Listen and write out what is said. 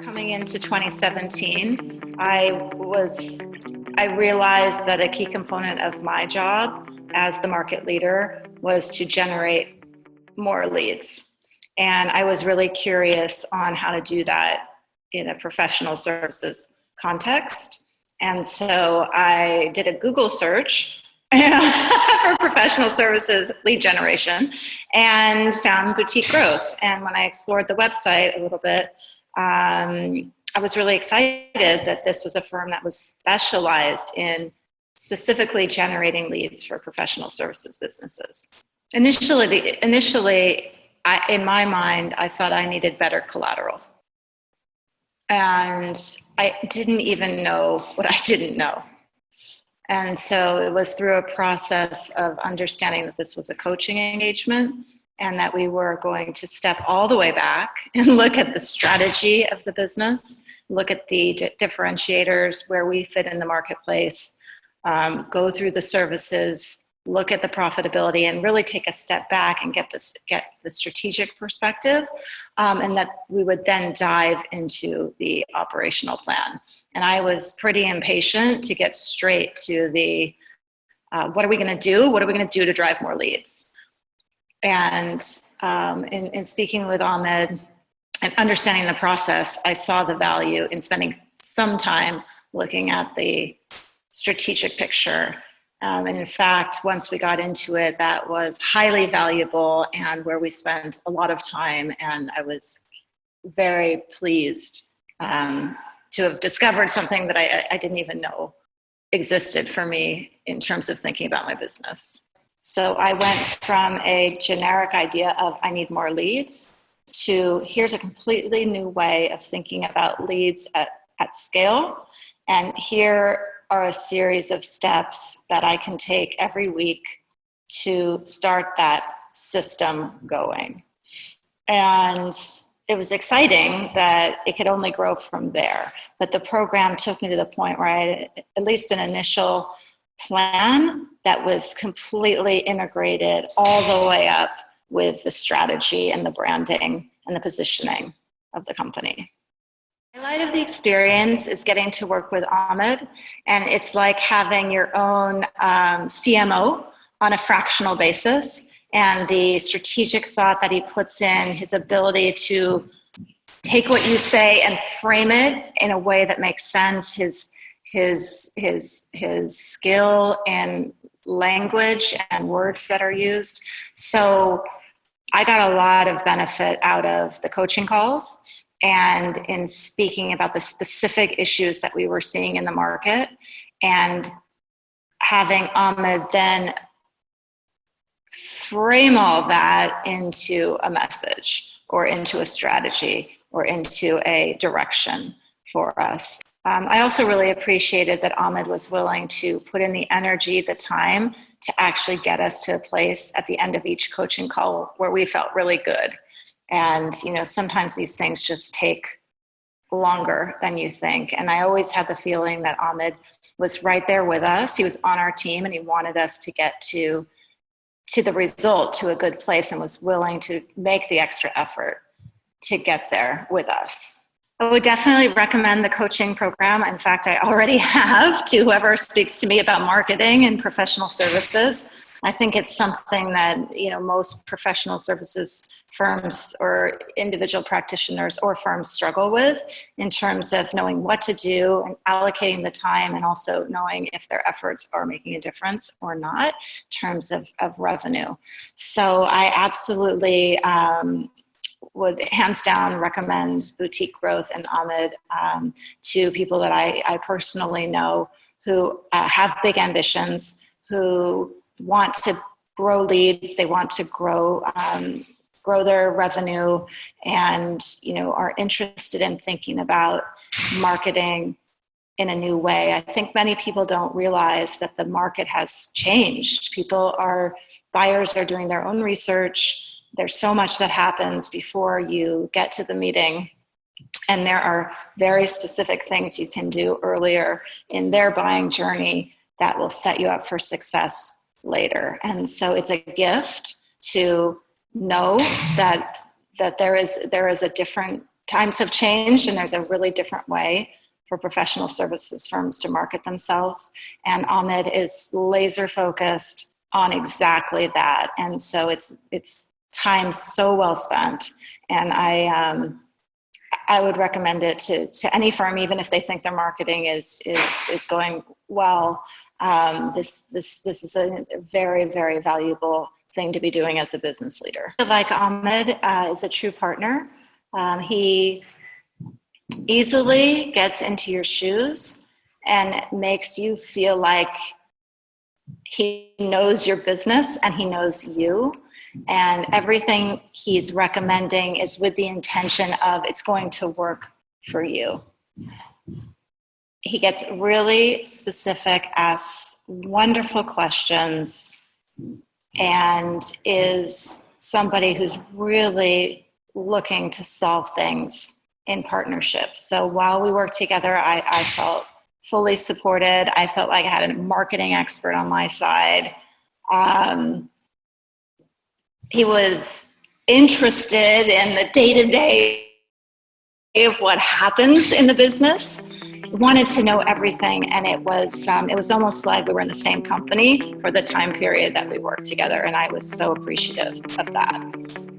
Coming into 2017, I realized that a key component of my job as the market leader was to generate more leads. And I was really curious on how to do that in a professional services context. And so I did a Google search for professional services lead generation and found Boutique Growth. And when I explored the website a little bit, I was really excited that this was a firm that was specialized in specifically generating leads for professional services businesses. Initially, in my mind, I thought I needed better collateral. And I didn't even know what I didn't know. And so it was through a process of understanding that this was a coaching engagement and that we were going to step all the way back and look at the strategy of the business, look at the differentiators, where we fit in the marketplace, go through the services, look at the profitability, and really take a step back and get the strategic perspective, and that we would then dive into the operational plan. And I was pretty impatient to get straight to the what are we going to do? What are we going to do to drive more leads? And in speaking with Ahmed and understanding the process, I saw the value in spending some time looking at the strategic picture. And in fact, once we got into it, that was highly valuable and where we spent a lot of time. And I was very pleased to have discovered something that I didn't even know existed for me in terms of thinking about my business. So I went from a generic idea of I need more leads to here's a completely new way of thinking about leads at scale. And here are a series of steps that I can take every week to start that system going. And it was exciting that it could only grow from there. But the program took me to the point where I had at least an initial plan that was completely integrated all the way up with the strategy and the branding and the positioning of the company. The highlight of the experience is getting to work with Ahmed, and it's like having your own CMO on a fractional basis, and the strategic thought that he puts in, his ability to take what you say and frame it in a way that makes sense, his skill and language and words that are used. So I got a lot of benefit out of the coaching calls and in speaking about the specific issues that we were seeing in the market, and having Ahmed then frame all that into a message or into a strategy or into a direction for us. I also really appreciated that Ahmed was willing to put in the energy, the time to actually get us to a place at the end of each coaching call where we felt really good. And, sometimes these things just take longer than you think. And I always had the feeling that Ahmed was right there with us. He was on our team and he wanted us to get to the result, to a good place, and was willing to make the extra effort to get there with us. I would definitely recommend the coaching program. In fact, I already have, to whoever speaks to me about marketing and professional services. I think it's something that, most professional services firms or individual practitioners or firms struggle with in terms of knowing what to do and allocating the time, and also knowing if their efforts are making a difference or not in terms of revenue. So I absolutely would hands down recommend Boutique Growth and Ahmed to people that I personally know who have big ambitions, who want to grow leads, they want to grow their revenue, and are interested in thinking about marketing in a new way. I think many people don't realize that the market has changed. Buyers are doing their own research. There's so much that happens before you get to the meeting, and there are very specific things you can do earlier in their buying journey that will set you up for success later. And so it's a gift to know that there is a different times have changed and there's a really different way for professional services firms to market themselves. And Ahmed is laser focused on exactly that. And so it's time so well spent. And I would recommend it to any firm, even if they think their marketing is going well. This is a very, very valuable thing to be doing as a business leader. Like Ahmed is a true partner. He easily gets into your shoes and makes you feel like he knows your business and he knows you. And everything he's recommending is with the intention of it's going to work for you. He gets really specific, asks wonderful questions, and is somebody who's really looking to solve things in partnership. So while we worked together, I felt fully supported. I felt like I had a marketing expert on my side. He was interested in the day-to-day of what happens in the business, wanted to know everything, and it was almost like we were in the same company for the time period that we worked together, and I was so appreciative of that.